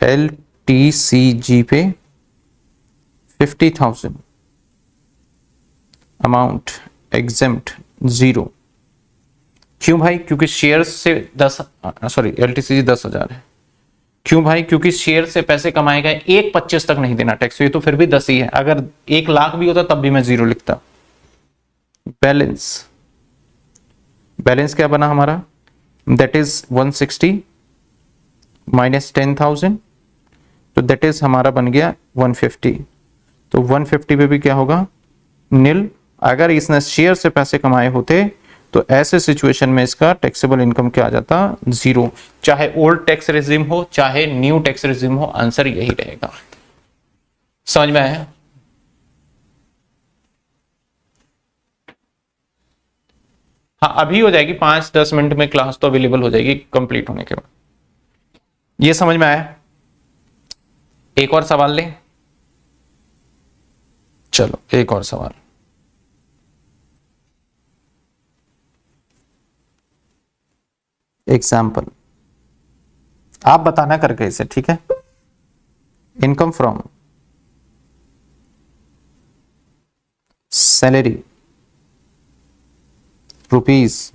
LTCG पे 50,000 अमाउंट एग्जेम्प्ट 0। क्यों भाई, क्योंकि शेयर से 10 10,000 है। क्यों भाई, क्योंकि शेयर से पैसे कमाए गए 1,25 तक नहीं देना टैक्स, ये तो फिर भी 10 ही है। अगर 1 लाख भी होता तब भी मैं 0 लिखता। बैलेंस क्या बना हमारा, दैट इज 160 माइनस 10,000, तो दैट इज हमारा बन गया 150। तो 150 पे भी क्या होगा नील। अगर इसने शेयर से पैसे कमाए होते तो ऐसे सिचुएशन में इसका टैक्सेबल इनकम क्या आ जाता 0। चाहे ओल्ड टैक्स रेजिम हो चाहे न्यू टैक्स रेजिम हो, आंसर यही रहेगा। समझ में आया। हाँ अभी हो जाएगी, 5-10 मिनट में क्लास तो अवेलेबल हो जाएगी कंप्लीट होने के बाद। ये समझ में आया। एक और सवाल लें, चलो एक और सवाल। एग्जाम्पल आप बताना करके इसे, ठीक है। इनकम फ्रॉम सैलरी रुपीज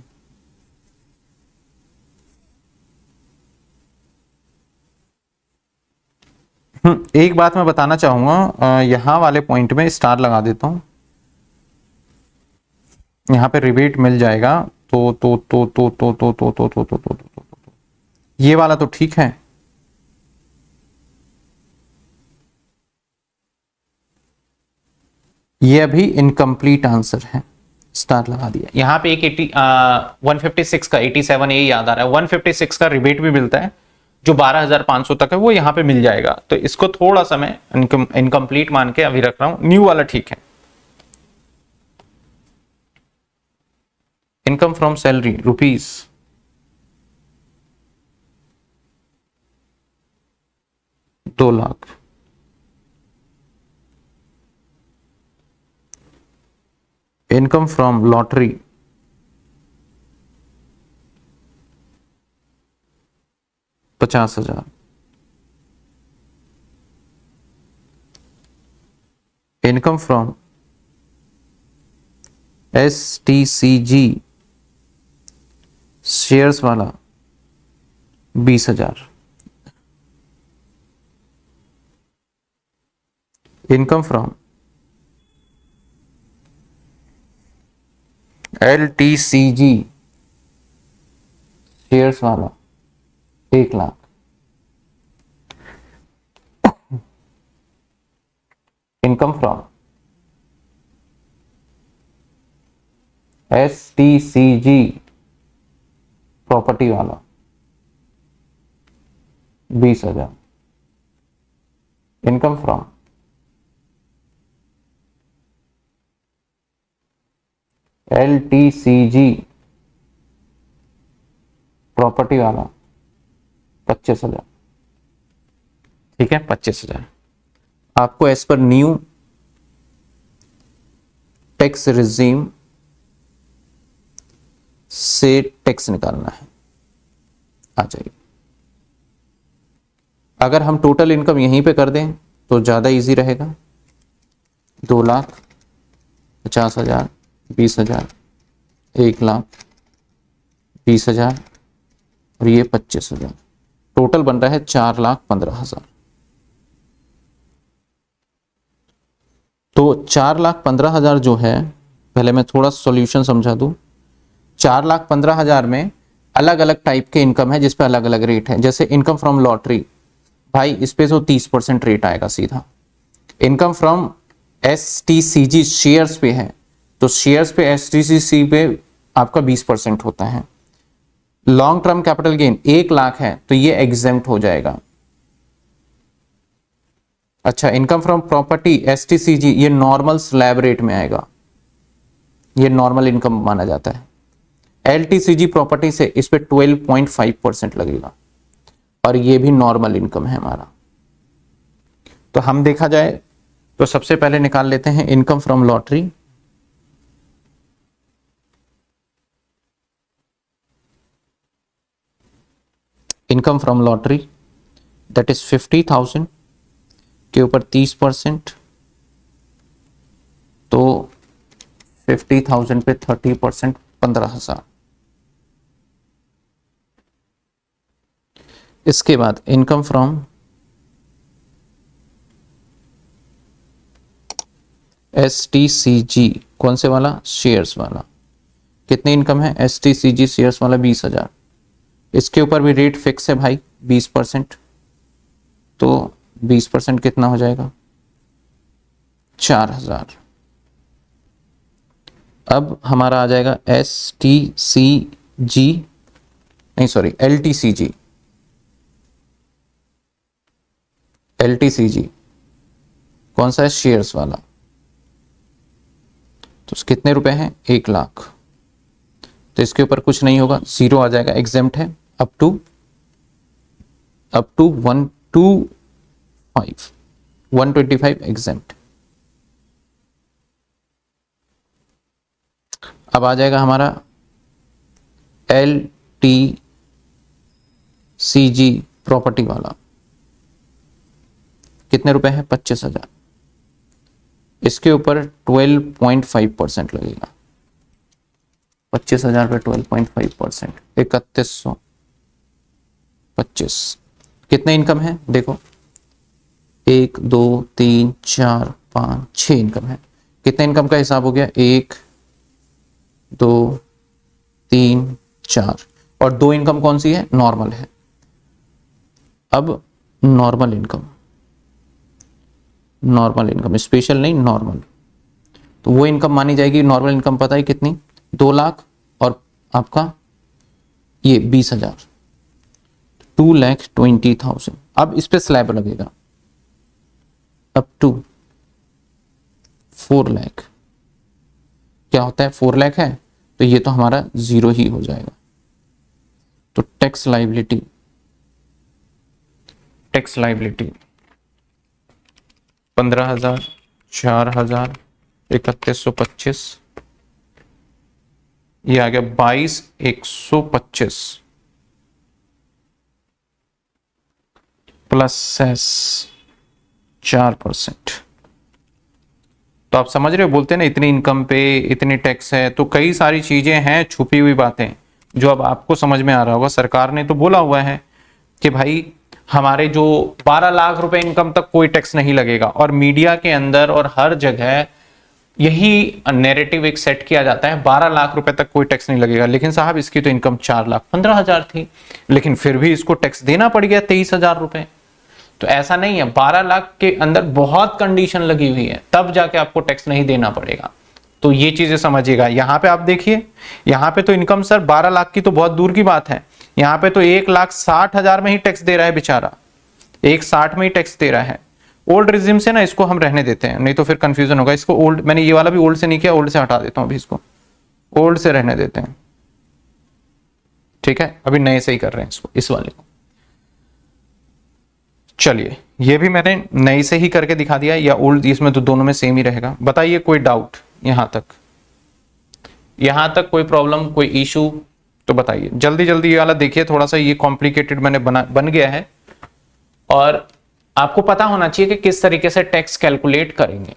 एक बात मैं बताना चाहूंगा, यहां वाले पॉइंट में स्टार लगा देता हूं, यहां पे रिबेट मिल जाएगा। तो ये वाला तो ठीक है, ये अभी इनकम्प्लीट आंसर है, स्टार लगा दिया। यहाँ पे एक 156 का 87 ए याद आ रहा है, 156 का रिबेट भी मिलता है जो 12,500 तक है, वो यहाँ पे मिल जाएगा। तो इसको थोड़ा सा मैं इनकम्प्लीट मान के अभी रख रहा हूं, न्यू वाला ठीक है। Income from salary rupees 2 lakh, income from lottery 50,000, income from STCG shares वाला 20,000, इनकम फ्रॉम LTCG शेयर्स वाला 1 lakh, income from STCG property वाला 20,000, इनकम फ्रॉम LTCG प्रॉपर्टी वाला 25,000, ठीक है 25,000। आपको as per new tax regime से टैक्स निकालना है, आ जाइए। अगर हम टोटल इनकम यहीं पे कर दें तो ज्यादा इजी रहेगा। 2,50,000, 20,000, 1,00,000, 20,000 और ये 25,000, टोटल बन रहा है 4,15,000। तो 4,15,000 जो है, पहले मैं थोड़ा सॉल्यूशन समझा दूं। 4,15,000 में अलग अलग टाइप के इनकम है, जिसपे अलग अलग रेट है। जैसे इनकम फ्रॉम लॉटरी, भाई इस पे तो 30% रेट आएगा सीधा। इनकम फ्रॉम STCG शेयर्स पे है, तो शेयर्स पे STCG पे आपका 20% होता है। लॉन्ग टर्म कैपिटल गेन 1,00,000 है तो ये एग्जेम्प्ट हो जाएगा। अच्छा, इनकम फ्रॉम प्रॉपर्टी STCG ये नॉर्मल स्लैब रेट में आएगा, ये नॉर्मल इनकम माना जाता है। LTCG प्रॉपर्टी से इस पे 12.5% लगेगा और ये भी नॉर्मल इनकम है हमारा। तो हम देखा जाए तो सबसे पहले निकाल लेते हैं income from lottery. Income from lottery that is 50,000 के ऊपर 30%, तो 50,000 पे 30% 15,000। इसके बाद इनकम फ्रॉम STCG, कौन से वाला? शेयर्स वाला। कितनी इनकम है STCG शेयर्स वाला? 20,000। इसके ऊपर भी रेट फिक्स है भाई 20%, तो 20% कितना हो जाएगा? 4,000। अब हमारा आ जाएगा STCG, नहीं सॉरी LTCG। LTCG कौन सा है? शेयर्स वाला। तो कितने रुपए हैं? 1,00,000। तो इसके ऊपर कुछ नहीं होगा, 0 आ जाएगा, एग्जेम्प्ट है अप टू 125 एग्जेम्प्ट। अब आ जाएगा हमारा LTCG CG प्रॉपर्टी वाला कितने रुपए है? 25,000। इसके ऊपर 12.5% लगेगा। 25,000 पे 12.5%, 3125। कितने इनकम है देखो, 1 2 3 4 5 6 इनकम है। कितने इनकम का हिसाब हो गया? 1 2 3 4, और 2 इनकम कौन सी है? नॉर्मल है। अब normal income, normal income, special नहीं, नॉर्मल। तो वो इनकम मानी जाएगी नॉर्मल इनकम, पता है कितनी? 2 लाख, और आपका ये 20,000, 2,20,000। अब इस पे स्लैब लगेगा अप टू 4 लाख। क्या होता है? 4 लाख है तो ये तो हमारा जीरो ही हो जाएगा। तो टैक्स लाइबिलिटी, टैक्स लाइबिलिटी 15,000, 4,000, 3125, ये आ गया 22,125 प्लस सेस 4%। तो आप समझ रहे हो, बोलते हैं ना इतनी इनकम पे इतनी टैक्स है, तो कई सारी चीजें हैं, छुपी हुई बातें जो अब आपको समझ में आ रहा होगा। सरकार ने तो बोला हुआ है कि भाई हमारे जो 12 लाख रुपए इनकम तक कोई टैक्स नहीं लगेगा, और मीडिया के अंदर और हर जगह यही नैरेटिव एक सेट किया जाता है, 12 लाख रुपए तक कोई टैक्स नहीं लगेगा। लेकिन साहब इसकी तो इनकम 4,15,000 थी, लेकिन फिर भी इसको टैक्स देना पड़ गया 23,000 रुपए। तो ऐसा नहीं है, 12 लाख के अंदर बहुत कंडीशन लगी हुई है, तब जाके आपको टैक्स नहीं देना पड़ेगा। तो ये चीजें समझिएगा। यहां पे आप देखिए, यहां पे तो इनकम सर 12 लाख की तो बहुत दूर की बात है, यहां पे तो 1,60,000 में ही टैक्स दे रहा है बेचारा, 1,60 में ही टैक्स दे रहा है। ओल्ड रिजिम से ना इसको हम रहने देते हैं, नहीं तो फिर कंफ्यूजन होगा। इसको ओल्ड, मैंने ये वाला भी ओल्ड से नहीं किया, ओल्ड से हटा देता हूं, अभी इसको ओल्ड से रहने देते हैं, ठीक है। अभी नए से ही कर रहे हैं इसको, इस वाले को। चलिए, ये भी मैंने नए से ही करके दिखा दिया, या ओल्ड, इसमें तो दोनों में सेम ही रहेगा। बताइए कोई डाउट यहां तक? यहां तक कोई प्रॉब्लम, कोई इशू? तो बताइए जल्दी जल्दी। ये वाला देखिए, थोड़ा सा ये कॉम्प्लिकेटेड मैंने बन गया है, और आपको पता होना चाहिए कि किस तरीके से टैक्स कैलकुलेट करेंगे।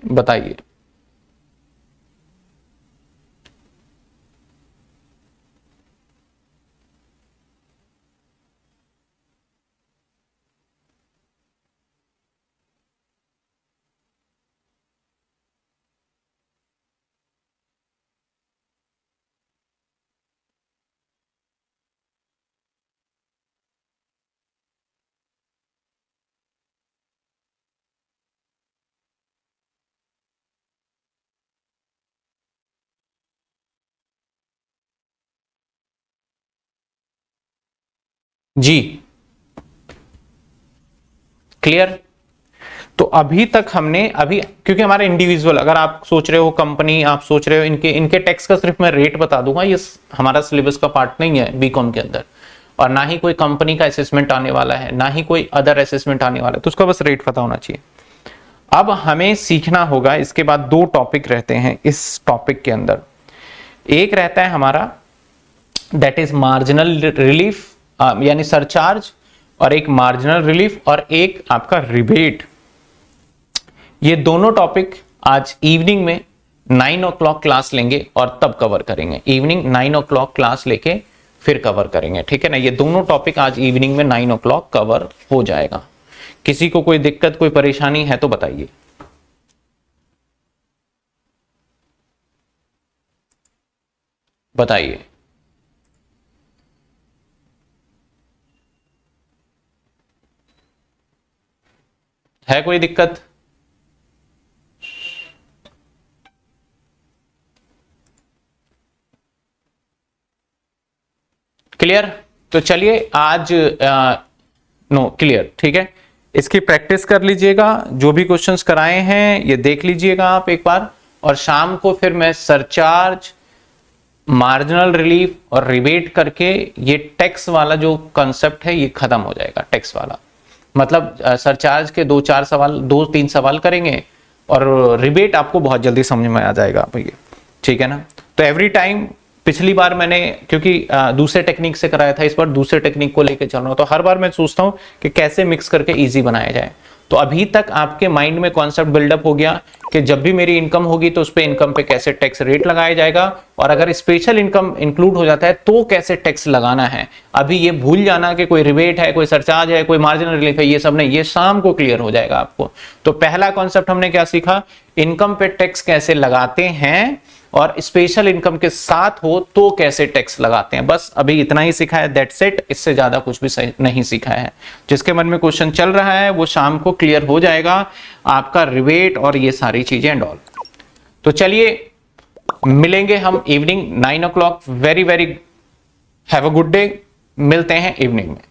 बताइए। जी क्लियर। तो अभी तक हमने, अभी क्योंकि हमारे इंडिविजुअल, अगर आप सोच रहे हो कंपनी, आप सोच रहे हो इनके इनके टैक्स का सिर्फ मैं रेट बता दूंगा, ये हमारा सिलेबस का पार्ट नहीं है बीकॉम के अंदर, और ना ही कोई कंपनी का असेसमेंट आने वाला है, ना ही कोई अदर असेसमेंट आने वाला है, तो उसका बस रेट पता होना चाहिए। अब हमें सीखना होगा, इसके बाद 2 टॉपिक रहते हैं इस टॉपिक के अंदर। एक रहता है हमारा दैट इज मार्जिनल रिलीफ, यानी सरचार्ज, और एक मार्जिनल रिलीफ, और एक आपका रिबेट। ये दोनों टॉपिक आज इवनिंग में 9 o'clock क्लास लेंगे और तब कवर करेंगे। इवनिंग 9 o'clock क्लास लेके फिर कवर करेंगे, ठीक है ना। ये दोनों टॉपिक आज इवनिंग में 9 o'clock कवर हो जाएगा। किसी को कोई दिक्कत, कोई परेशानी है तो बताइए। बताइए। है कोई दिक्कत? क्लियर। तो चलिए आज नो क्लियर, ठीक है। इसकी प्रैक्टिस कर लीजिएगा, जो भी क्वेश्चंस कराए हैं ये देख लीजिएगा आप एक बार, और शाम को फिर मैं सरचार्ज, मार्जिनल रिलीफ और रिबेट करके ये टैक्स वाला जो कंसेप्ट है ये खत्म हो जाएगा। टैक्स वाला मतलब सरचार्ज के 2-4 सवाल, 2-3 सवाल करेंगे, और रिबेट आपको बहुत जल्दी समझ में आ जाएगा भैया, ठीक है ना। तो एवरी टाइम, पिछली बार मैंने क्योंकि दूसरे टेक्निक से कराया था, इस बार दूसरे टेक्निक को लेके चल रहा हूं, तो हर बार मैं सोचता हूं कि कैसे मिक्स करके इजी बनाया जाए। तो अभी तक आपके माइंड में कॉन्सेप्ट बिल्डअप हो गया कि जब भी मेरी इनकम होगी तो उस पे इनकम पे कैसे टैक्स रेट लगाया जाएगा, और अगर स्पेशल इनकम इंक्लूड हो जाता है तो कैसे टैक्स लगाना है। अभी ये भूल जाना कि कोई रिबेट है, कोई सरचार्ज है, कोई मार्जिनल रिलीफ है, ये सब नहीं, ये शाम को क्लियर हो जाएगा आपको। तो पहला कॉन्सेप्ट हमने क्या सीखा, इनकम पे टैक्स कैसे लगाते हैं, और स्पेशल इनकम के साथ हो तो कैसे टैक्स लगाते हैं। बस अभी इतना ही सीखा है, दैट्स इट, इससे ज्यादा कुछ भी नहीं सीखा है। जिसके मन में क्वेश्चन चल रहा है वो शाम को क्लियर हो जाएगा, आपका रिबेट और ये सारी चीजें एंड ऑल। तो चलिए मिलेंगे हम evening 9 o'clock। Very very have a good day, मिलते हैं इवनिंग में।